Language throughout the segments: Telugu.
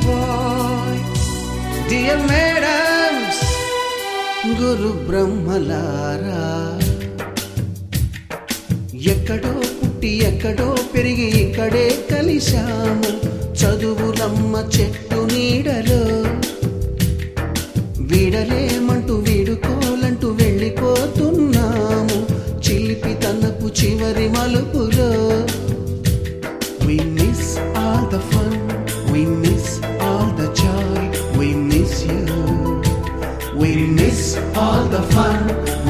boy, dear madams, గురు బ్రహ్మలారా, ఎక్కడో పుట్టి ఎక్కడో పెరిగి ఇక్కడే కలిశాము చదువులమ్మ చెట్టు నీడలో. వీడలేమంటూ వీడుకోలంటూ వెళ్ళిపోతున్నాము చిలిపి తనపు చివరి మలుపులో. We miss all the fun, we miss all the joy, we miss you. We miss all the fun,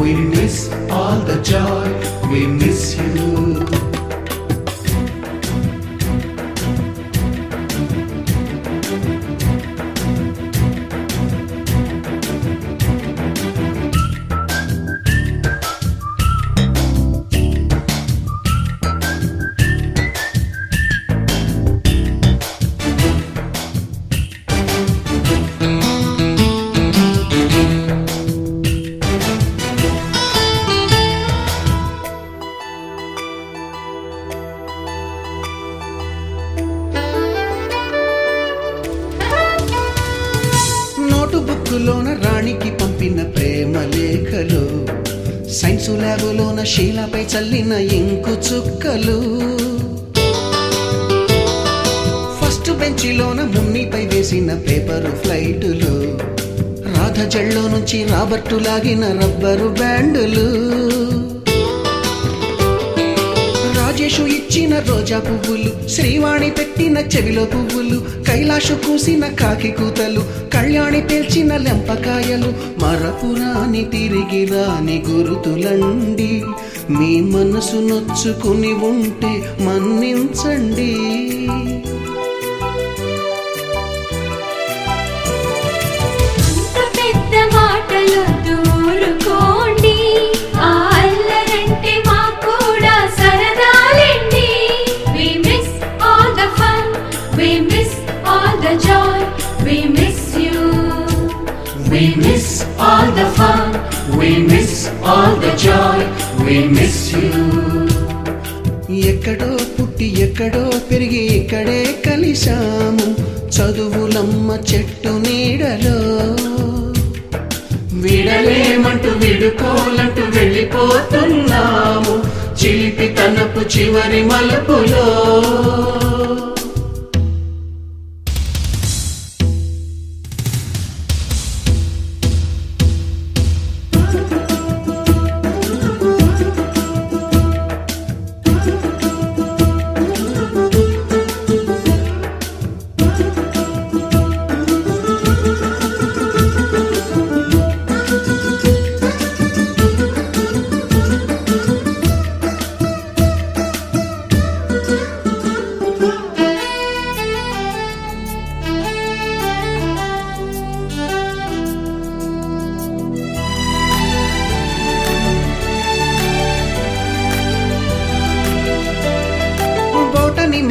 we miss all the joy, we miss you. బుక్కులోన రాణికి పంపిన ప్రేమ లేఖలు, సైన్సు ల్యాబులోన శీలపై చల్లిన ఇంకు చుక్కలు, ఫస్ట్ బెంచిలోన మున్నిపై వేసిన పేపరు ఫ్లైటులు, రాధ జళ్ళో నుంచి రాబర్టు లాగిన రబ్బరు బ్యాండులు, రాజేషు ఇచ్చిన రోజా పువ్వులు, శ్రీవాణి పెట్టిన చెవిలో పువ్వులు, కైలాషు కూసిన కాకి కూతలు, కళ్యాణి పేల్చిన లెంపకాయలు, మరపురాని తిరిగి రాని గురుతులండి. మీ మనసు నొచ్చుకుని ఉంటే మన్నించండి. We miss all the fun, we miss all the joy, we miss you. ఎక్కడో పుట్టి ఎక్కడో పెరిగి ఇక్కడే కలిశాము చదువులమ్మ చెట్టు నీడలో. వీడలేమంటూ వీడుకోలంటూ వెళ్ళిపోతున్నాము చిలిపి తనపు చివరి మలుపులో.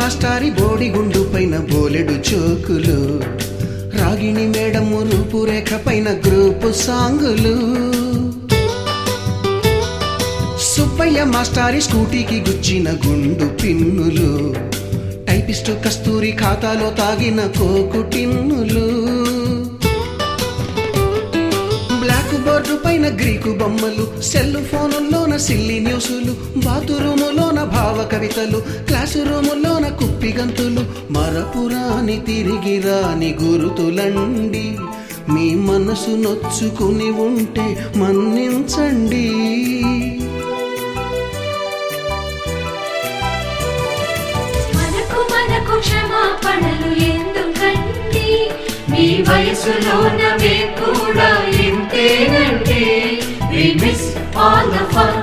మాస్టారి బోడిగుండు పైన బోలెడు చోకులు, రాగిణి మేడము రూపురేఖ పైన గ్రూపు సాంగులు, సుబ్బయ్య మాస్టారి స్కూటీకి గుచ్చిన గుండు పిన్నులు, టైపిస్టు కస్తూరి ఖాతాలో తాగిన కోకు టిన్నులు, బ్లాక్ బోర్డు పైన గ్రీకు బొమ్మలు, సెల్ ఫోనుల్లోన సిల్లి న్యూసులు, బాతురూములోన భావ కవితలు, క్లాసు రూములోన కుప్పిగంతులు, మరపురాని తిరిగి రాని గురుతులండి. మీ మనసు నొచ్చుకుని ఉంటే మన్నించండి. మనకు క్షమాపణలు ఎందుకండి, మీ వయసులోనవే కూడా ఇంతేనండి. We miss all the fun,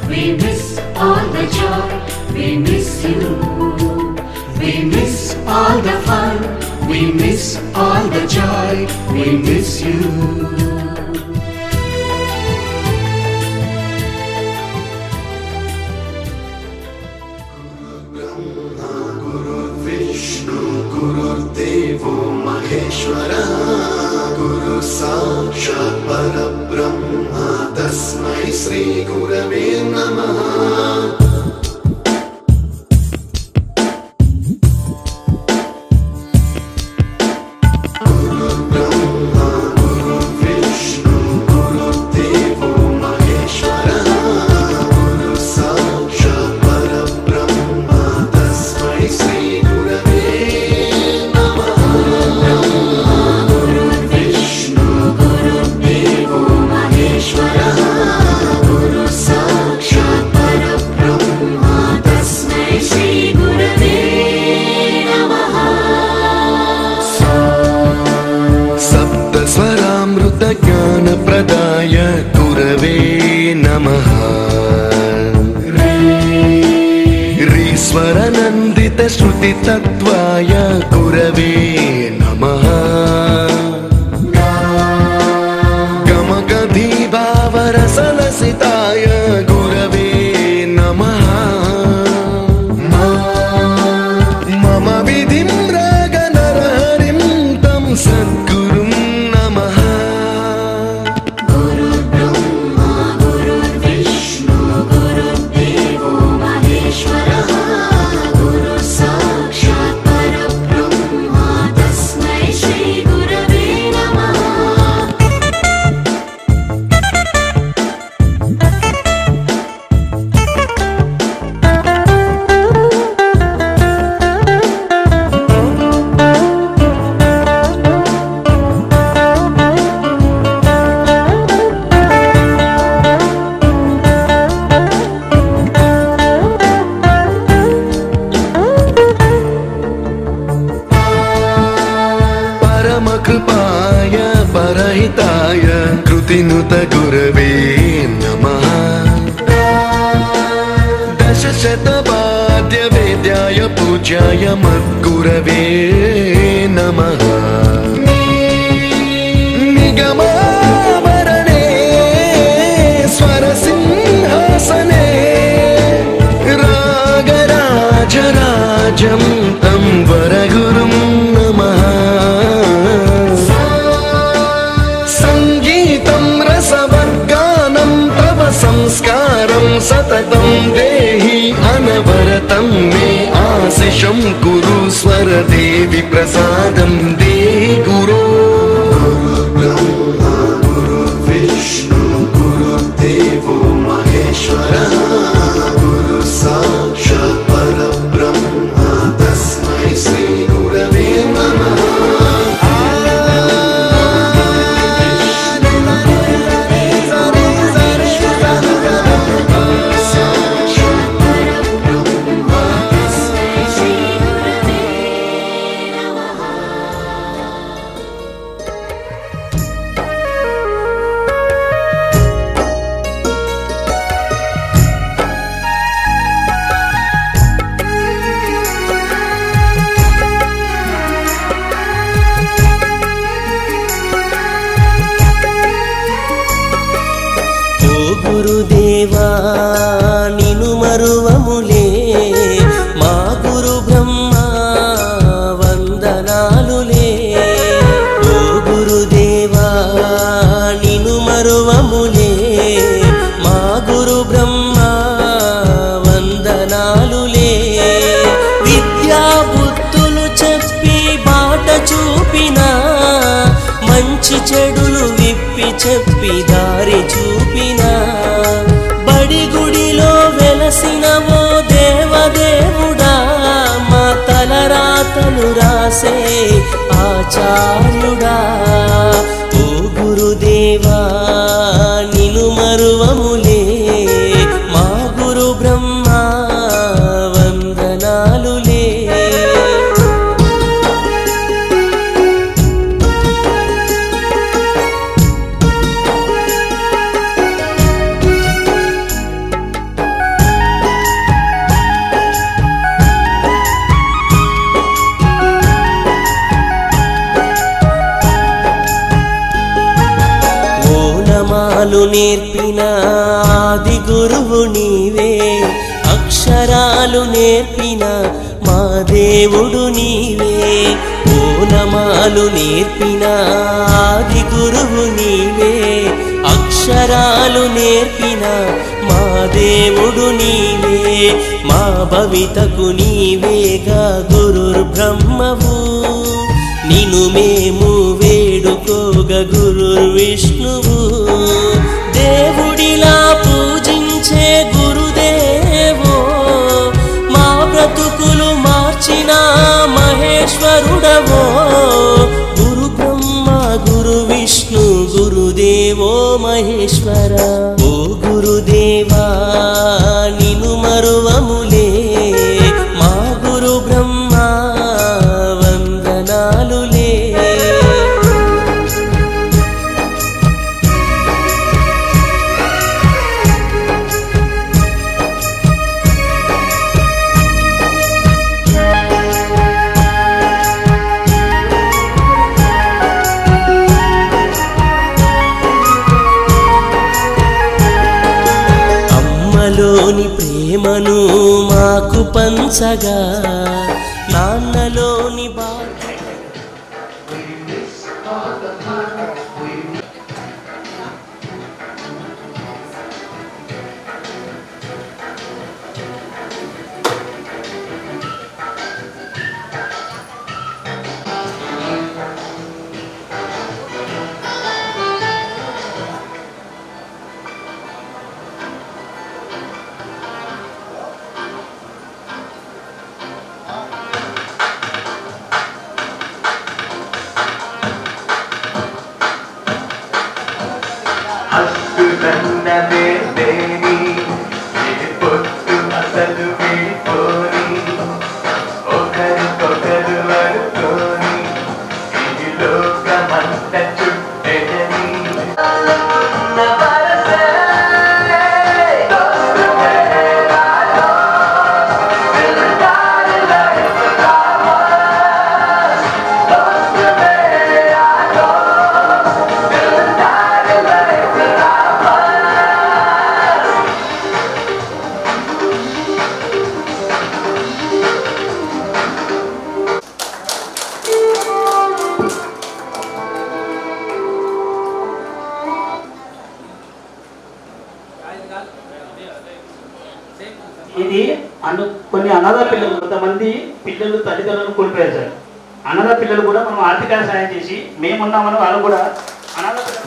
we miss all the joy, we miss you. We miss all the fun, we miss all the joy, we miss you. गुरुर्देवो महेश्वरा, गुरु साक्षात् परब्रह्म, तस्मै श्री गुरवे नमः. श्रुतितत्त्वाय गुरवे नमः गमगधीभावरसलसिताय गुरवे नमः मम विधिं रागनरहरिं तं सद्गुरुं नमः गुरुर्ब्रह्मा गुरुर्विष्णु गुरुर्देवो महेश्वरः गुरुः साक्षात् परब्रह्म तस्मै श्री गुरवे नमः परमकृपाय परहिताय कृतिनुत गुरवे नमः दशशतवाद्यवेद्याय पूज्याय मद्गुरवे नमः निगमावरणे स्वरसिंहासने रागराजराजं तं वरगुरुं नमः संगीतं रसवर्गानं तव संस्कारं सततं देहि अनवरतं मे आशिषं कुरु स्वरदेवि प्रसादं देहि गुरो गुरुर्ब्रह्मा गुरुर्विष्णु गुरुर्देवो महेश्वरः गुरुः साक्षात् परब्रह्म तस्मै श्री गुरवे नमः గురుదేవా నిను మరువములే మా గురు బ్రహ్మ వందనాలులే ఓ గురుదేవా నిను మరువములే మా గురు బ్రహ్మ వందనాలులే విద్యా బుద్ధులు చెప్పి బాట చూపిన మంచి చెడులు విప్పి చెప్పి దారి చూపిన బడి గుడిలో వెలసినవో దేవదేవుడా మా తలరాతలు రాసే ఆచార్యుడా ఓ గురుదేవా నిను మరువములే మా గురు బ్రహ్మ వందనాలులే ఓనమాలు నేర్పిన ఆది గురువు నీవే అక్షరాలు నేర్పిన మా దేవుడు నీవే ఓనమాలు నేర్పిన ఆది గురువు నీవే అక్షరాలు నేర్పిన మా దేవుడు నీవే మా భవితకు నీవేగా గురుర్బ్రహ్మవు నిను మేము వేడుకోగ గురుర్విష్ణువు దేవుడిలా పూజించే గురుదేవో మా బ్రతుకులు మార్చిన మహేశ్వరుడవో గురు బ్రహ్మ గురు విష్ణు గురుదేవో మహేశ్వర ఓ గురుదేవా నిను మరువములే మా గురు బ్రహ్మ వందనాలులే అమ్మలోని ప్రేమను మాకు పంచగా నాన్నలోని ఇది కొన్ని అనాథ పిల్లలు, కొంతమంది పిల్లలు తల్లిదండ్రులను కోల్పోయారు సార్. అనాథ పిల్లలు కూడా మనం ఆర్థిక సహాయం చేసి మేమున్నామని వాళ్ళు కూడా అనాథ పిల్లలు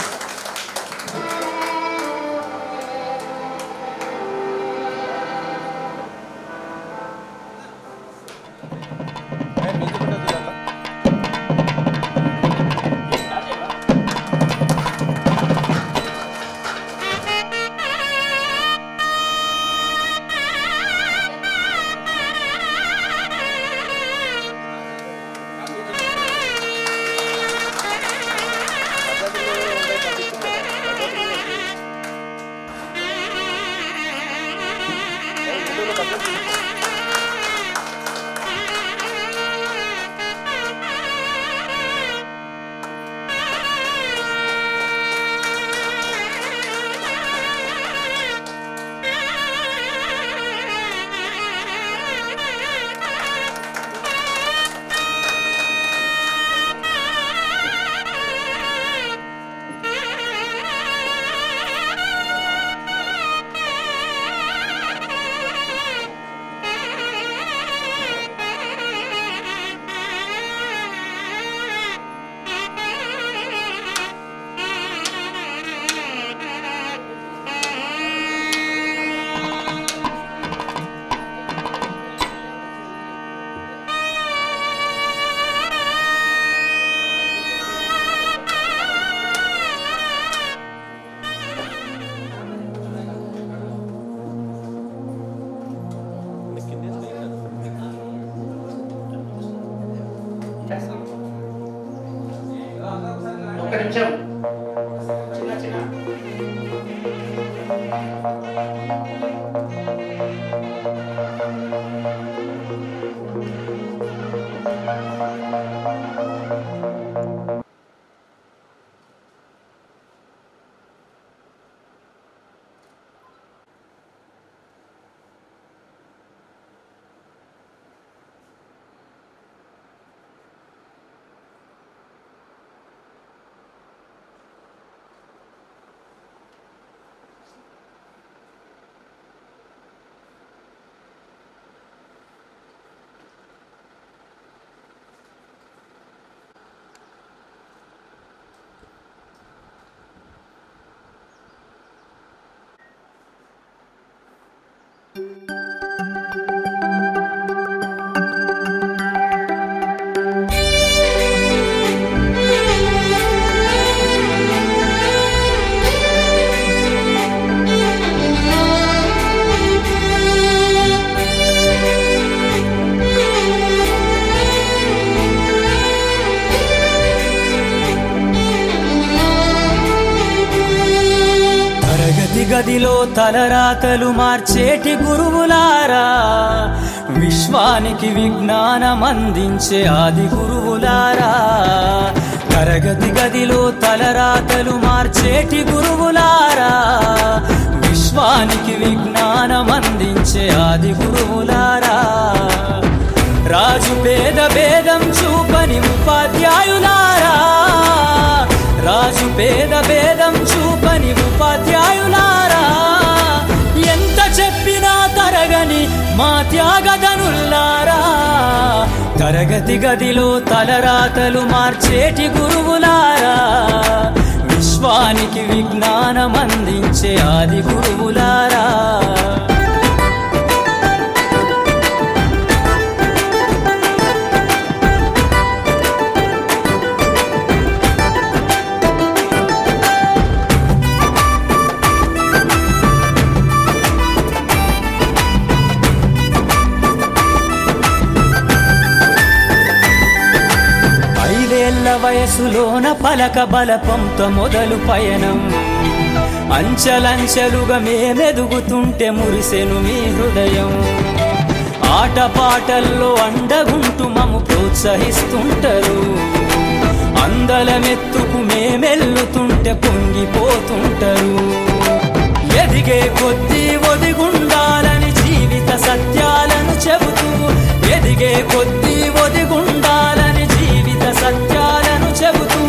ఒక్క నిమిషం చిన్న చిన్న గదిలో తలరాతలు మార్చేటి గురువులారా, విశ్వానికి విజ్ఞానం అందించే ఆది గురువులారా. తరగతి గదిలో తలరాతలు మార్చేటి గురువులారా, విశ్వ విశ్వానికి విజ్ఞానమందించే ఆది గురువులారా రాజు పేద భేదం చూపని ఉపాధ్యాయులారా రాజు పేద భేదం చూపని ఉపాధ్యాయులారా ఎంత చెప్పినా తరగని మా త్యాగధనుల్లారా తరగతి గదిలో తలరాతలు మార్చేటి గురువులారా విశ్వానికి విజ్ఞానమందించే ఆది గురువులారా వయసులోన పలక బలపంతో మొదలు పయనం అంచలంచెలుగా మేమెదుగుతుంటే మురిసెను మీ హృదయం ఆటపాటల్లో అండగుంటూ మము ప్రోత్సహిస్తుంటారు అందలమెత్తుకు మేమెల్లుతుంటే పొంగిపోతుంటారు ఎదిగే కొద్దీ ఒదిగుండాలని జీవిత సత్యాలను చెబుతూ ఎదిగే కొద్దీ ఒదిగుండాలని జీవిత సత్యాలను చెబుతూ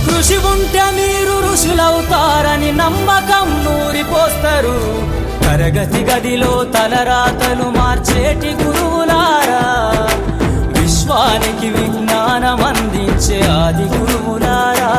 కృషి ఉంటే మీరు ఋషులవుతారని నమ్మకం నూరిపోస్తారు తరగతి గదిలో తలరాతలు మార్చేటి గురువులారా విశ్వానికి విజ్ఞానమందించే ఆది గురువులారా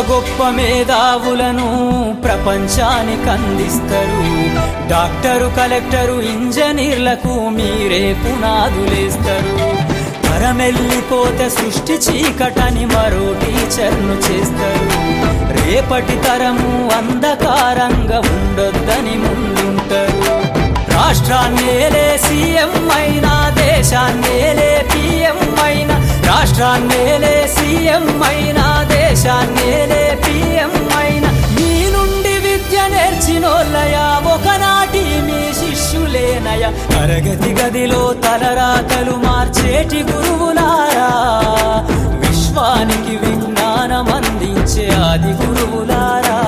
గొప్ప మేధావులను ప్రపంచానికి అందిస్తారు డాక్టరు కలెక్టరు ఇంజనీర్లకు మీరే పునాదులేస్తారు తరమెల్లిపోతే సృష్టి చీకటని మరో టీచర్ను చేస్తారు రేపటి తరము అంధకారంగా ఉండొద్దని ముందుంటారు రాష్ట్రాన్నేలే సీఎం అయినా దేశాన్నేలే పిఎం అయినా రాష్ట్రాన్నేలే సీఎం అయినా దేశాన్నేలే పిఎం అయినా మీ నుండి విద్య నేర్చినోళ్ళయా ఒకనాటి మీ శిష్యులేనయా తరగతి గదిలో తలరాతలు మార్చేటి గురువులారా విశ్వానికి విజ్ఞానమందించే ఆది గురువులారా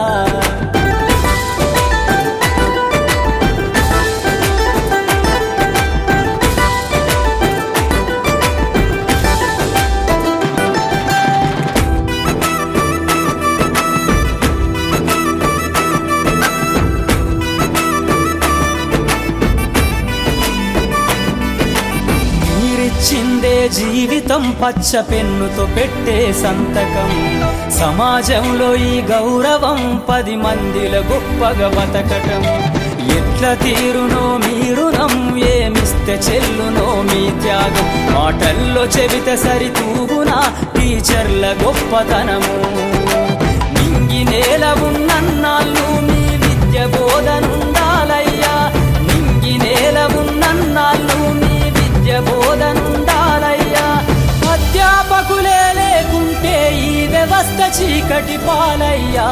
చిందే జీవితం పచ్చ పెన్నుతో పెట్టే సంతకం సమాజంలో ఈ గౌరవం 10 మందిల గొప్పగా బతకటం ఎట్ల తీరునో మీ రుణం ఏమిస్తే చెల్లునో మీ త్యాగం మాటల్లో చెబితే సరితూగునా టీచర్ల గొప్పతనము నింగి నేల ఉన్నన్నాళ్ళు మీ విద్య బోధనుండాలయ్యా నింగి నేల ఉన్నన్నాళ్ళు మీ విద్య బోధనుండాలయ్యా అధ్యాపకులే లేకుంటే ఈ వ్యవస్థ చీకటి పాలయ్యా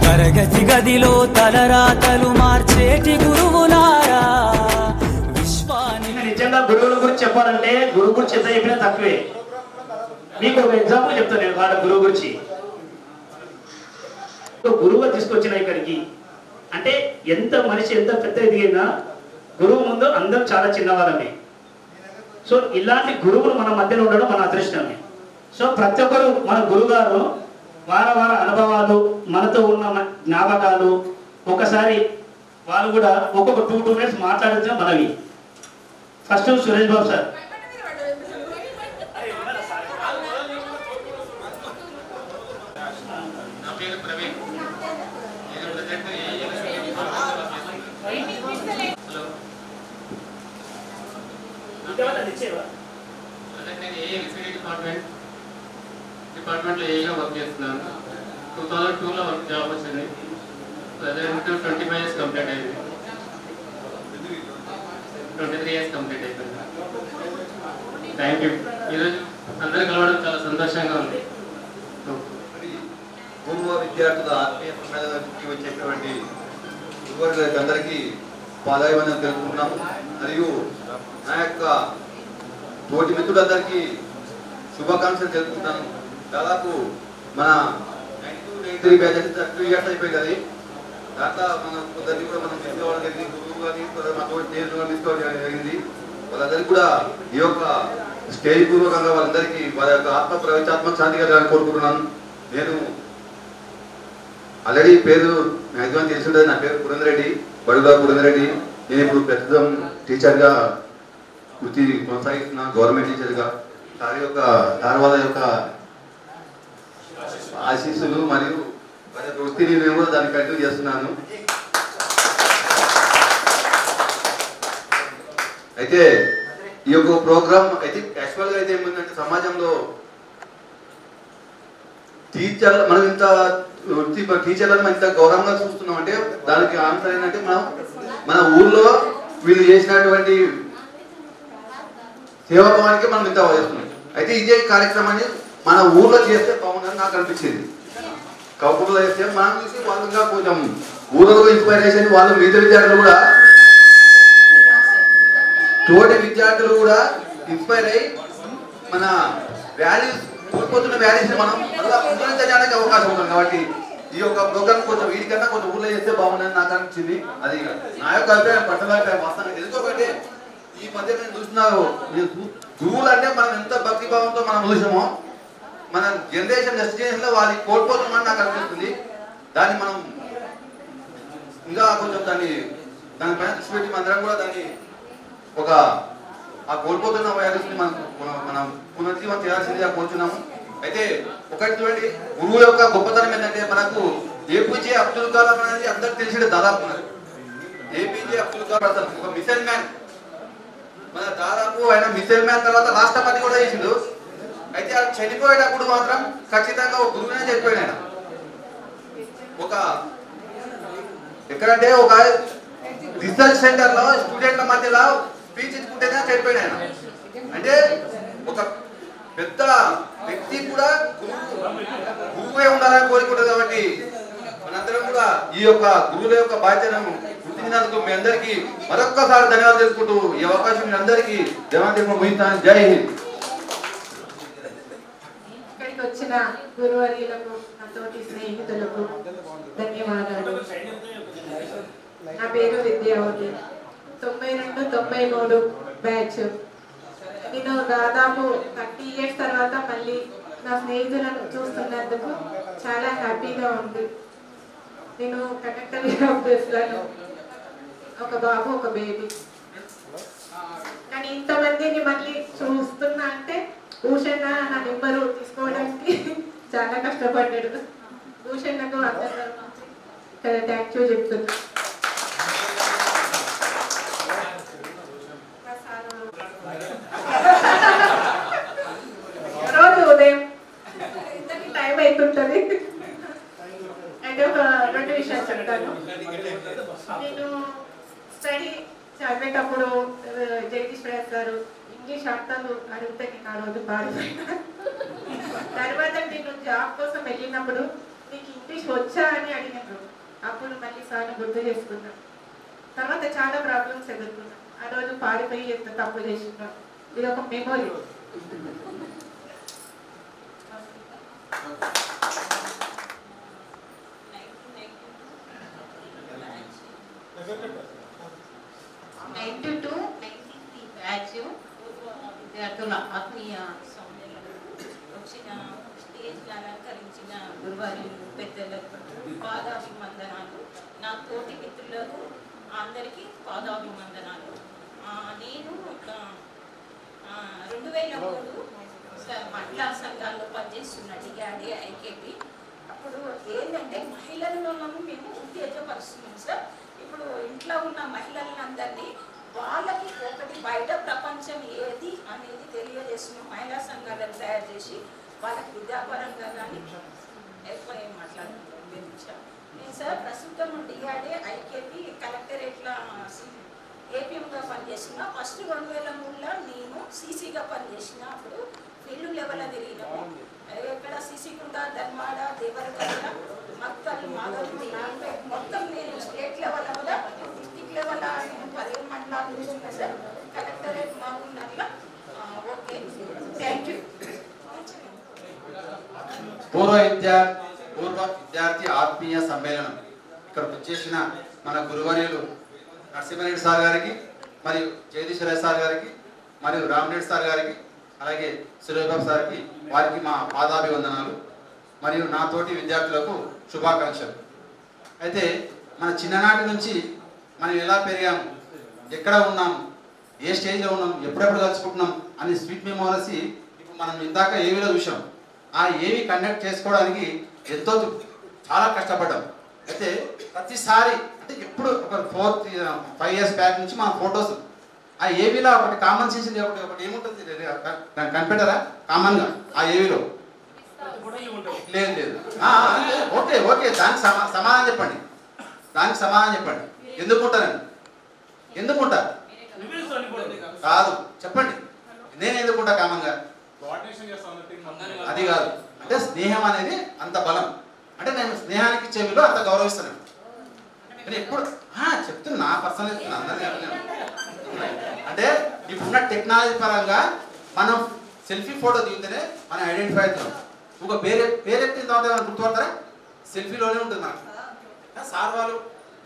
తరగతి గదిలో తలరాతలు మార్చేటి గురువులారా విశ్వాన్ని నిజంగా గురువుల గురించి చెప్పాలంటే గురువు గురించి ఎంత చెప్పినా తక్కువే మీకు ఒక ఎగ్జాంపుల్ చెప్తాను నేను వాళ్ళ గురువు గురించి గురువుగా తీసుకొచ్చిన ఇక్కడికి అంటే ఎంత మనిషి ఎంత పెద్ద ఎదిగినా గురువు ముందు అందరూ చాలా చిన్నవాళ్ళమే సో ఇలాంటి గురువులు మన మధ్యలో ఉండడం మన అదృష్టమే సో ప్రతి ఒక్కరు మన గురువుగారు వార అనుభవాలు మనతో ఉన్న జ్ఞాపకాలు ఒకసారి వాళ్ళు కూడా ఒక్కొక్క 2 minutes మాట్లాడితే మనవి ఫస్ట్ సురేష్ బాబు సార్ డిపార్ట్మెంట్లో ఏగా వర్క్ చేస్తున్నాను 2002లో వర్క్ జాబ్ వచ్చింది 25 years కంప్లీట్ అయింది 23 years కంప్లీట్ అయిపోయింది థ్యాంక్ యూ ఈరోజు అందరూ కలవడం చాలా సంతోషంగా ఉంది. పూర్వ విద్యార్థుల ఆత్మీయ సమ్మేళనానికి వచ్చేటువంటి గురువుగారికి అందరికీ పాదాభివందనం తెలుపుతున్నాము. మరియు నా యొక్క తోటి మిత్రులందరికీ శుభాకాంక్షలు తెలుపుతున్నాను. దాదాపు మన 92-93 బ్యాచెస్ 2 ఇయర్స్ అయిపోయింది. అది దాంట్లో మన కొందరిని కూడా మనం తీసుకోవడం జరిగింది. గురువు కానీ మా తోటి స్నేహితులు తీసుకోవడం జరిగింది. వాళ్ళందరికీ కూడా ఈ యొక్క స్టేజ్ పూర్వకంగా వాళ్ళందరికీ వారి యొక్క ఆత్మ ప్రవేశాత్మక శాంతి కలగాలని కోరుకుంటున్నాను. నేను ఆల్రెడీ పేరు మ్యాక్సిమం తెలిసి ఉంటుంది. నా పేరు పురంధర్ రెడ్డి, బడుగా పురంధర్ రెడ్డి. నేను ఇప్పుడు ప్రస్తుతం టీచర్గా వృత్తి కొనసాగిస్తున్నాను, గవర్నమెంట్ టీచర్గా. సార్ వాళ్ళ యొక్క ఆశీస్సులు మరియు వారి యొక్క వృత్తిని నేను కూడా దాన్ని కంటిన్యూ చేస్తున్నాను. అయితే ఈ యొక్క ప్రోగ్రామ్ అయితే యాక్చువల్గా అయితే ఏముందంటే సమాజంలో టీచర్లు మనం ఇంత టీచర్లను మనం ఇంత గౌరవంగా చూస్తున్నాం అంటే దానికి ఆన్సర్ ఏంటంటే మన ఊర్లో వీళ్ళు చేసినటువంటి సేవాభావానికి మనం ఇంత చేస్తున్నాం. అయితే ఇదే కార్యక్రమాన్ని మన ఊర్లో చేస్తే బాగుందని నాకు అనిపించింది. కౌకుల్లో చేస్తే మనం చూసి వాళ్ళు ఇంకా కొంచెం ఊళ్ళో ఇన్స్పైరేషన్ వాళ్ళు మిగతా విద్యార్థులు కూడా తోటి విద్యార్థులు కూడా ఇన్స్పైర్ అయ్యి మన వాల్యూస్ కోల్పోతున్న వాల్యూస్ ని మనం మళ్ళీ పునరుద్ధరించడానికి అవకాశం ఉంటుంది. కాబట్టి ఈ యొక్క ప్రోగ్రామ్ కొంచెం వీటికన్నా కొంచెం ఊళ్ళో చేస్తే బాగుందని నాకు అనిపించింది. అది నా యొక్క అభిప్రాయం, పట్టణ అభిప్రాయం. వాస్తవానికి ఎందుకంటే ఈ మధ్య నేను చూస్తున్నాను, గురువులు అంటే మనం ఎంత భక్తిభావంతో మనం చూసామో మన జనరేషన్ నెక్స్ట్ జనరేషన్ లో వాళ్ళకి కోల్పోతున్నామని నాకు అనిపిస్తుంది. దాన్ని మనం ఇంకా కొంచెం దానిపైన దృష్టి పెట్టి మనందరం కూడా దాన్ని ఒక ఆ కోల్పోతున్న వైరస్ ని మనం పునరుజ్జీవం చేయాల్సిందిగా కోరుచున్నాము. అయితే ఒకటి చూడండి, గురువు యొక్క గొప్పతనం ఏంటంటే మనకు ఏపీజే అబ్దుల్ కలాం అనేది అందరికి తెలిసిందే. దాదాపు ఏపీజే అబ్దుల్ కలాం అసలు ఒక మిసైల్ మ్యాన్. మన దాదాపు ఆయన మిసైల్ మ్యాన్ తర్వాత రాష్ట్రపతి కూడా చేసిండు. అయితే ఆయన చనిపోయేటప్పుడు మాత్రం ఖచ్చితంగా ఒక గురువునే చనిపోయాడు. ఆయన ఎక్కడంటే ఒక రీసెర్చ్ సెంటర్ లో స్టూడెంట్ల మధ్యలో స్పీచ్ ఇచ్చుకుంటేనే చనిపోయాడు ఆయన. అంటే ఒక పెద్ద వ్యక్తి కూడా గురువే ఉండాలని కోరుకుంటుంది. కాబట్టి మనందరం కూడా ఈ యొక్క గురువుల యొక్క బాధ్యతను గుర్తించినందుకు మీ అందరికీ మరొక్కసారి ధన్యవాదాలు తెలుసుకుంటూ ఈ అవకాశం మీ అందరికీ ధన్యవాదాలు ముగిస్తాను. జై హింద్. ఇక్కడికి వచ్చిన గురువర్యులకు, నాతోటి స్నేహితులకు ధన్యవాదాలు. నా పేరు విద్యావతి, 92-93 బ్యాచ్. నేను దాదాపు 30 ఇయర్స్ తర్వాత మళ్ళీ నా స్నేహితులను చూస్తున్నందుకు చాలా హ్యాపీగా ఉంది. నేను కండక్టర్ జాబ్ చేస్తాను, ఒక బాబు ఒక బేబీ. కానీ ఇంతమందిని మళ్ళీ చూస్తున్నా అంటే భూషణ నా నెంబరు తీసుకోవడానికి చాలా కష్టపడ్డాడు. భూషణకు అందరూ ఇక్కడ థ్యాంక్ యూ చెప్తున్నా. రోజు ఉదయం ఇంతకి టైం అవుతుంటుంది. అంటే ఒక 2 విషయాలు చెప్తాను. నేను స్టడీ చదివేటప్పుడు జగదీశ్వరరావు గారు ఇంగ్లీష్ అర్థాలు అడిగితే నేను ఆ రోజు పాడిపోయినా. తర్వాత నేను జాబ్ కోసం వెళ్ళినప్పుడు నీకు ఇంగ్లీష్ వచ్చా అని అడిగినారు. అప్పుడు మళ్ళీ సార్ని గుర్తు చేసుకున్నాను. తర్వాత చాలా ప్రాబ్లమ్స్ ఎదుర్కొన్నాను. ఆ రోజు పాడిపోయి ఎంత తప్పు చేసినా ఇది ఒక మెమొరీ. విద్యార్థుల ఆత్మీయ సమ్మేళనం వచ్చిన స్టేజ్ని అలంకరించిన గురువార్యులు, పెద్దలకు పాదాభివందనాలు. నా తోటి మిత్రులకు అందరికీ పాదాభివందనాలు. నేను 2003 మహిళా సంఘాల్లో పనిచేస్తున్న డిఆర్డీ ఐకేపీ. అప్పుడు ఏంటంటే మహిళలను మేము ఉత్తేజపరుస్తున్నాం సార్. ఇప్పుడు ఇంట్లో ఉన్న మహిళలందరినీ వాళ్ళకి ఒకటి బయట ప్రపంచం ఏది అనేది తెలియజేస్తున్నాం. మహిళా సంఘాలను తయారు చేసి వాళ్ళకి విద్యాపరంగా కానీ ఎక్కువ ఏం మాట్లాడుతున్నాం. నేను సార్ ప్రస్తుతం డిఆర్డీ ఐకేపీ కలెక్టరేట్ల ఏపీఎంగా పనిచేసిన. ఫస్ట్ 2003లో నేను సీసీగా పనిచేసిన. అప్పుడు ఫీల్డ్ లెవెల్ తిరిగినాము. ఎక్కడ సిసికుంట, ధన్వాడ, దేవరగడ్డ, మక్తల్, మాధవపూర్, నాంపేట్ మొత్తం నేను స్టేట్ లెవెల్ కూడా డిస్టిక్ లెవెల్ 15 మండలాలు చూస్తున్నా సార్. కలెక్టరేట్ మాకున్నట్లా. Okay, thank you. పూర్వ విద్యార్థి ఆత్మీయ సమ్మేళనం ఇక్కడికి వచ్చేసిన మన గురువర్యులు నరసింహారెడ్డి సార్ గారికి, మరియు జగదీశ్వరయ్య సార్ గారికి, మరియు రామరెడ్డి సార్ గారికి, అలాగే సురేబాబు సార్కి, వారికి మా పాదాభివందనాలు మరియు నా తోటి విద్యార్థులకు శుభాకాంక్షలు. అయితే మన చిన్ననాటి నుంచి మనం ఎలా పెరిగాము, ఎక్కడ ఉన్నాము, ఏ స్టేజ్లో ఉన్నాం, ఎప్పుడెప్పుడు కలుసుకుంటున్నాం అని స్వీట్ మెమోరీస్ ఇప్పుడు మనం ఇందాక ఏవీలో చూసాం. ఆ ఏవి కండక్ట్ చేసుకోవడానికి ఎంతో చాలా కష్టపడ్డాం. అయితే ప్రతిసారి అంటే ఎప్పుడు ఒక 4-5 years బ్యాక్ నుంచి మన ఫొటోస్ ఆ ఏవీలో ఒకటి కామన్ సెన్స్ ఒకటి ఏముంటుంది కనిపెట్టారా కామన్గా ఆ ఏవీలో? లేదు లేదు. ఓకే ఓకే, దానికి సమాధానం చెప్పండి, దానికి సమాధానం చెప్పండి. ఎందుకుంటానండి? ఎందుకుంటా కాదు చెప్పండి, నేను ఎందుకుంటా కామన్గా? అది కాదు, అంటే స్నేహం అనేది అంత బలం. అంటే నేను స్నేహానికి ఇచ్చే విలువ అంత గౌరవిస్తాను. నేను ఎప్పుడు చెప్తున్నా నా పర్సనల్ అంటే ఇప్పుడున్న టెక్నాలజీ పరంగా మనం సెల్ఫీ ఫోటో దిగితేనే మనం ఐడెంటిఫై అవుతున్నాం. ఒక పేరెత్తిన తర్వాత మనం గుర్తుపడతారా? సెల్ఫీలోనే ఉంటుంది మనకు.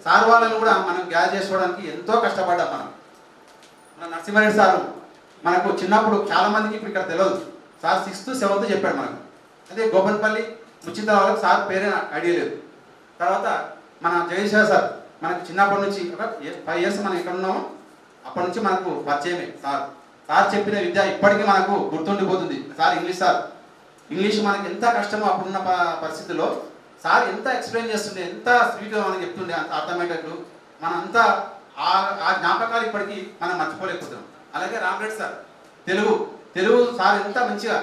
సార్ వాళ్ళని కూడా మనం గ్యాదర్ చేసుకోవడానికి ఎంతో కష్టపడ్డాం. మన నరసింహారెడ్డి సారు మనకు చిన్నప్పుడు చాలా మందికి ఇప్పుడు ఇక్కడ తెలియదు. సార్ 6th 7th చెప్పాడు మనకు. అదే గోపన్పల్లి ముచ్చింత వాళ్ళకి సార్ పేరే ఐడియా లేదు. తర్వాత మన జగదీశ్వర సార్ మనకు చిన్నప్పటి నుంచి ఒక 5 years మనం ఇక్కడ ఉన్నాము, అప్పటి నుంచి మనకు పరిచయమే. సార్ చెప్పిన విద్య ఇప్పటికీ మనకు గుర్తుండిపోతుంది. సార్ ఇంగ్లీష్ మనకి ఎంత కష్టమో అప్పుడున్న పరిస్థితుల్లో సార్ ఎంత ఎక్స్ప్లెయిన్ చేస్తుండే, ఎంత స్వీట్గా మనకి చెప్తుండే, అంత అర్థమయ్యేటట్లు మనం అంతా ఆ జ్ఞాపకాలు ఇప్పటికీ మనం మర్చిపోలేకపోతున్నాం. అలాగే రామరెడ్డి సార్ తెలుగు సార్ ఎంత మంచిగా